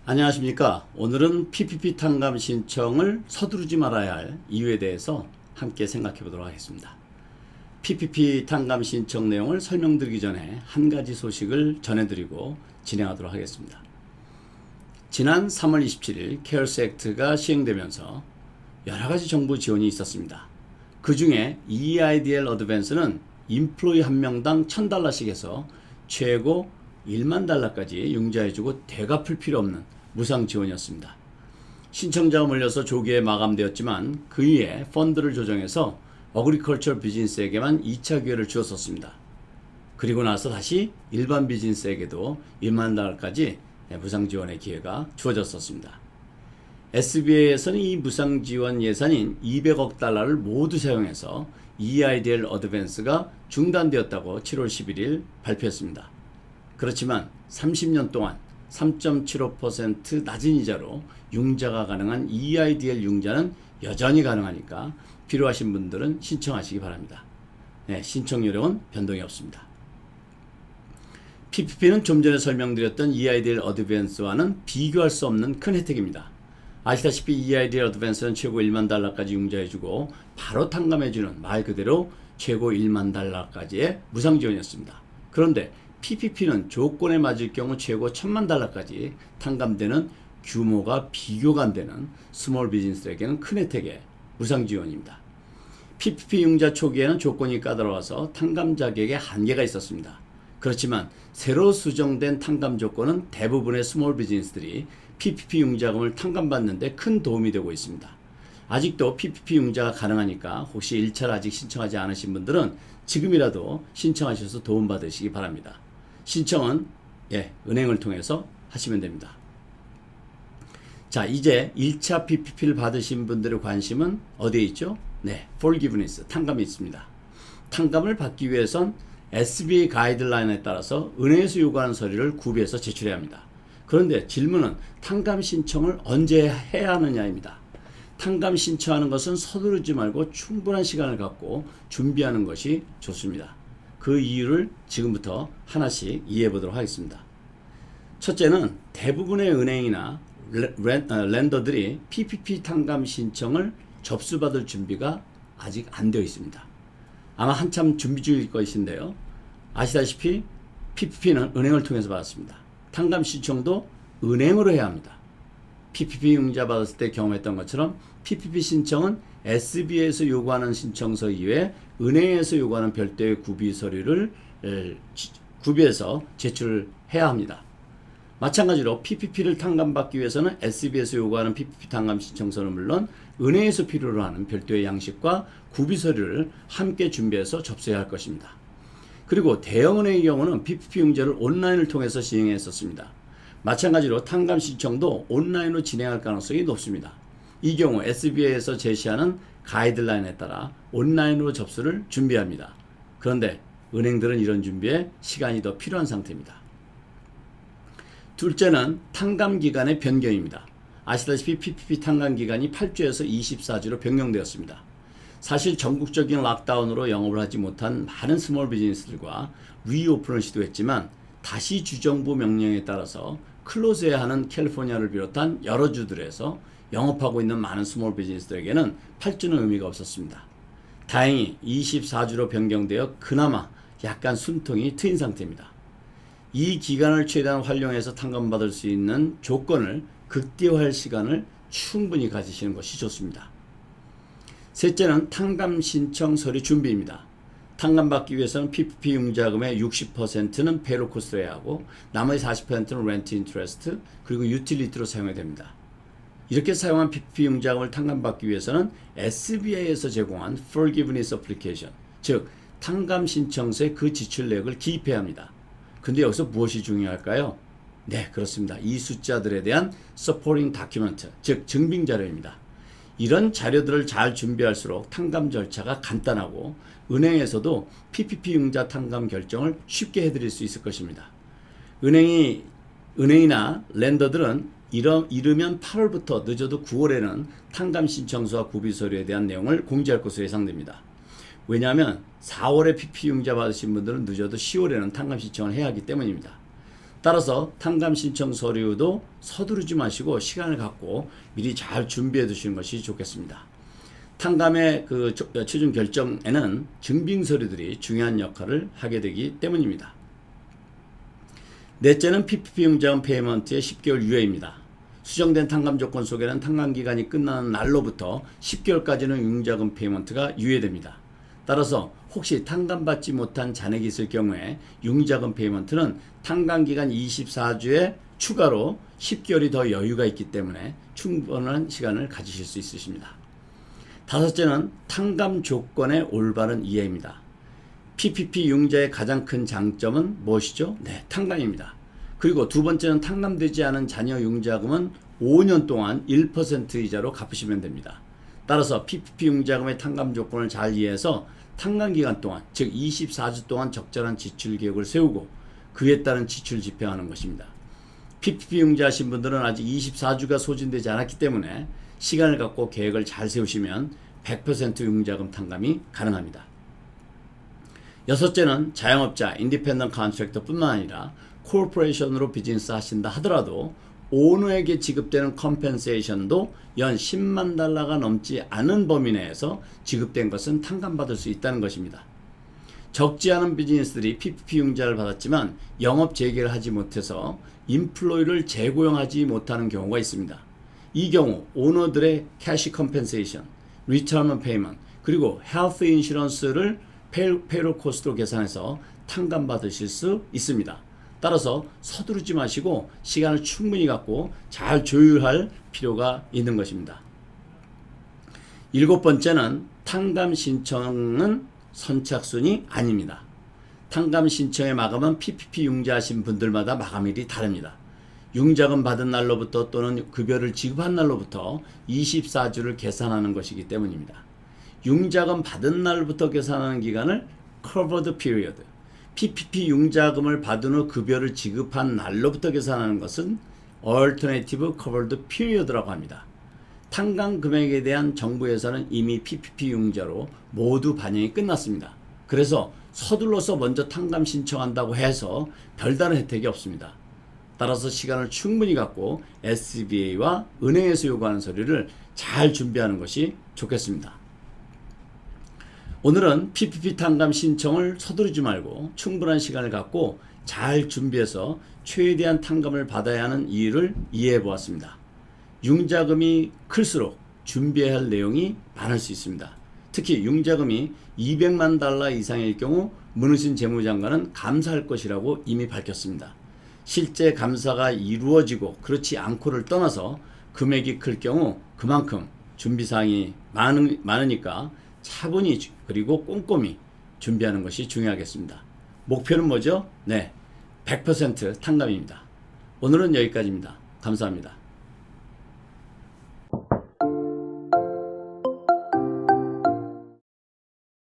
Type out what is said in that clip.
안녕하십니까. 오늘은 PPP 탕감 신청을 서두르지 말아야 할 이유에 대해서 함께 생각해 보도록 하겠습니다. PPP 탕감 신청 내용을 설명드리기 전에 한 가지 소식을 전해드리고 진행하도록 하겠습니다. 지난 3월 27일 케어스 액트가 시행되면서 여러가지 정부 지원이 있었습니다. 그 중에 EIDL 어드밴스는 인플로이 한 명당 $1000씩 해서 최고 $10,000,000까지 융자해주고 되갚을 필요 없는 무상 지원이었습니다. 신청자가 몰려서 조기에 마감되었지만 그 이후에 펀드를 조정해서 어그리컬처 비즈니스에게만 2차 기회를 주었었습니다. 그리고 나서 다시 일반 비즈니스에게도 $10,000,000까지 무상 지원의 기회가 주어졌었습니다. SBA에서는 이 무상 지원 예산인 $200억 모두 사용해서 EIDL 어드밴스가 중단되었다고 7월 11일 발표했습니다. 그렇지만 30년 동안 3.75% 낮은 이자로 융자가 가능한 EIDL 융자는 여전히 가능하니까 필요하신 분들은 신청하시기 바랍니다. 신청 요령은 변동이 없습니다. PPP는 좀 전에 설명드렸던 EIDL 어드밴스와는 비교할 수 없는 큰 혜택입니다. 아시다시피 EIDL 어드밴스는 최고 $10,000,000까지 융자해주고 바로 탕감해주는 말 그대로 최고 $10,000,000까지의 무상 지원이었습니다. 그런데 PPP는 조건에 맞을 경우 최고 $10,000,000까지 탕감되는 규모가 비교가 안 되는 스몰 비즈니스에게는 큰 혜택의 무상 지원입니다. PPP 융자 초기에는 조건이 까다로워서 탕감 자격에 한계가 있었습니다. 그렇지만 새로 수정된 탕감 조건은 대부분의 스몰 비즈니스들이 PPP 융자금을 탕감받는 데 큰 도움이 되고 있습니다. 아직도 PPP 융자가 가능하니까 혹시 1차를 아직 신청하지 않으신 분들은 지금이라도 신청하셔서 도움받으시기 바랍니다. 신청은 은행을 통해서 하시면 됩니다. 자, 이제 1차 PPP를 받으신 분들의 관심은 어디에 있죠? forgiveness, 탕감이 있습니다. 탕감을 받기 위해선 SBA 가이드라인에 따라서 은행에서 요구하는 서류를 구비해서 제출해야 합니다. 그런데 질문은 탕감 신청을 언제 해야 하느냐입니다. 탕감 신청하는 것은 서두르지 말고 충분한 시간을 갖고 준비하는 것이 좋습니다. 그 이유를 지금부터 하나씩 이해해 보도록 하겠습니다. 첫째는 대부분의 은행이나 렌더들이 PPP 탕감 신청을 접수받을 준비가 아직 안 되어 있습니다. 아마 한참 준비 중일 것인데요. 아시다시피 PPP는 은행을 통해서 받았습니다. 탕감 신청도 은행으로 해야 합니다. PPP 융자 받았을 때 경험했던 것처럼 PPP 신청은 SBA에서 요구하는 신청서 이외에 은행에서 요구하는 별도의 구비 서류를 구비해서 제출해야 합니다. 마찬가지로 PPP를 탕감받기 위해서는 SBA에서 요구하는 PPP 탕감 신청서는 물론 은행에서 필요로 하는 별도의 양식과 구비 서류를 함께 준비해서 접수해야 할 것입니다. 그리고 대형은행의 경우는 PPP 융자를 온라인을 통해서 진행했었습니다. 마찬가지로 탕감 신청도 온라인으로 진행할 가능성이 높습니다. 이 경우 SBA에서 제시하는 가이드라인에 따라 온라인으로 접수를 준비합니다. 그런데 은행들은 이런 준비에 시간이 더 필요한 상태입니다. 둘째는 탕감 기간의 변경입니다. 아시다시피 PPP 탕감 기간이 8주에서 24주로 변경되었습니다. 사실 전국적인 락다운으로 영업을 하지 못한 많은 스몰 비즈니스들과 리오픈을 시도했지만 다시 주정부 명령에 따라서 클로즈해야 하는 캘리포니아를 비롯한 여러 주들에서 영업하고 있는 많은 스몰 비즈니스들에게는 8주는 의미가 없었습니다. 다행히 24주로 변경되어 그나마 약간 숨통이 트인 상태입니다. 이 기간을 최대한 활용해서 탕감받을 수 있는 조건을 극대화할 시간을 충분히 가지시는 것이 좋습니다. 셋째는 탕감 신청 서류 준비입니다. 탕감받기 위해서는 PPP 융자금의 60%는 페이롤 코스트로 해야 하고 나머지 40%는 렌트 인트레스트 그리고 유틸리티로 사용해야 됩니다. 이렇게 사용한 PPP 융자금을 탕감받기 위해서는 SBA에서 제공한 forgiveness application, 즉 탕감 신청서에 그 지출 내역을 기입해야 합니다. 근데 여기서 무엇이 중요할까요? 그렇습니다. 이 숫자들에 대한 supporting document, 즉 증빙 자료입니다. 이런 자료들을 잘 준비할수록 탕감 절차가 간단하고 은행에서도 PPP 융자 탕감 결정을 쉽게 해드릴 수 있을 것입니다. 은행이나 렌더들은 이르면 8월부터 늦어도 9월에는 탕감 신청서와 구비 서류에 대한 내용을 공지할 것으로 예상됩니다. 왜냐하면 4월에 PPP 융자 받으신 분들은 늦어도 10월에는 탕감 신청을 해야 하기 때문입니다. 따라서 탕감 신청 서류도 서두르지 마시고 시간을 갖고 미리 잘 준비해 두시는 것이 좋겠습니다. 탕감의 최종 결정에는 증빙 서류들이 중요한 역할을 하게 되기 때문입니다. 넷째는 PPP 융자금 페이먼트의 10개월 유예입니다. 수정된 탕감 조건 속에는 탕감 기간이 끝나는 날로부터 10개월까지는 융자금 페이먼트가 유예됩니다. 따라서 혹시 탕감받지 못한 잔액이 있을 경우에 융자금 페이먼트는 탕감기간 24주에 추가로 10개월이 더 여유가 있기 때문에 충분한 시간을 가지실 수 있으십니다. 다섯째는 탕감 조건의 올바른 이해입니다. PPP 융자의 가장 큰 장점은 무엇이죠? 네, 탕감입니다. 그리고 두 번째는 탕감되지 않은 잔여 융자금은 5년 동안 1% 이자로 갚으시면 됩니다. 따라서 PPP 융자금의 탕감 조건을 잘 이해해서 탕감 기간 동안, 즉 24주 동안 적절한 지출 계획을 세우고 그에 따른 지출 집행하는 것입니다. PPP 융자하신 분들은 아직 24주가 소진되지 않았기 때문에 시간을 갖고 계획을 잘 세우시면 100% 융자금 탕감이 가능합니다. 여섯째는 자영업자, 인디펜던트 컨트랙터 뿐만 아니라 코퍼레이션으로 비즈니스 하신다 하더라도 오너에게 지급되는 컴펜세이션도 연 10만 달러가 넘지 않은 범위 내에서 지급된 것은 탕감받을 수 있다는 것입니다. 적지 않은 비즈니스들이 PPP 융자를 받았지만 영업 재개를 하지 못해서 인플로이를 재고용하지 못하는 경우가 있습니다. 이 경우 오너들의 캐시 컴펜세이션, 리타이먼트 페이먼트, 그리고 헬스 인슈런스를 페이롤 코스트로 계산해서 탕감받으실 수 있습니다. 따라서 서두르지 마시고 시간을 충분히 갖고 잘 조율할 필요가 있는 것입니다. 일곱 번째는 탕감 신청은 선착순이 아닙니다. 탕감 신청의 마감은 PPP 융자하신 분들마다 마감일이 다릅니다. 융자금 받은 날로부터 또는 급여를 지급한 날로부터 24주를 계산하는 것이기 때문입니다. 융자금 받은 날부터 계산하는 기간을 covered period, PPP 융자금을 받은 후 급여를 지급한 날로부터 계산하는 것은 alternative covered period라고 합니다. 탕감 금액에 대한 정부 예산은 이미 PPP 융자로 모두 반영이 끝났습니다. 그래서 서둘러서 먼저 탕감 신청한다고 해서 별다른 혜택이 없습니다. 따라서 시간을 충분히 갖고 SBA와 은행에서 요구하는 서류를 잘 준비하는 것이 좋겠습니다. 오늘은 PPP 탕감 신청을 서두르지 말고 충분한 시간을 갖고 잘 준비해서 최대한 탕감을 받아야 하는 이유를 이해해 보았습니다. 융자금이 클수록 준비해야 할 내용이 많을 수 있습니다. 특히 융자금이 200만 달러 이상일 경우 문우신 재무장관은 감사할 것이라고 이미 밝혔습니다. 실제 감사가 이루어지고 그렇지 않고를 떠나서 금액이 클 경우 그만큼 준비사항이 많으니까 차분히 그리고 꼼꼼히 준비하는 것이 중요하겠습니다. 목표는 뭐죠? 네, 100% 탕감입니다. 오늘은 여기까지입니다. 감사합니다.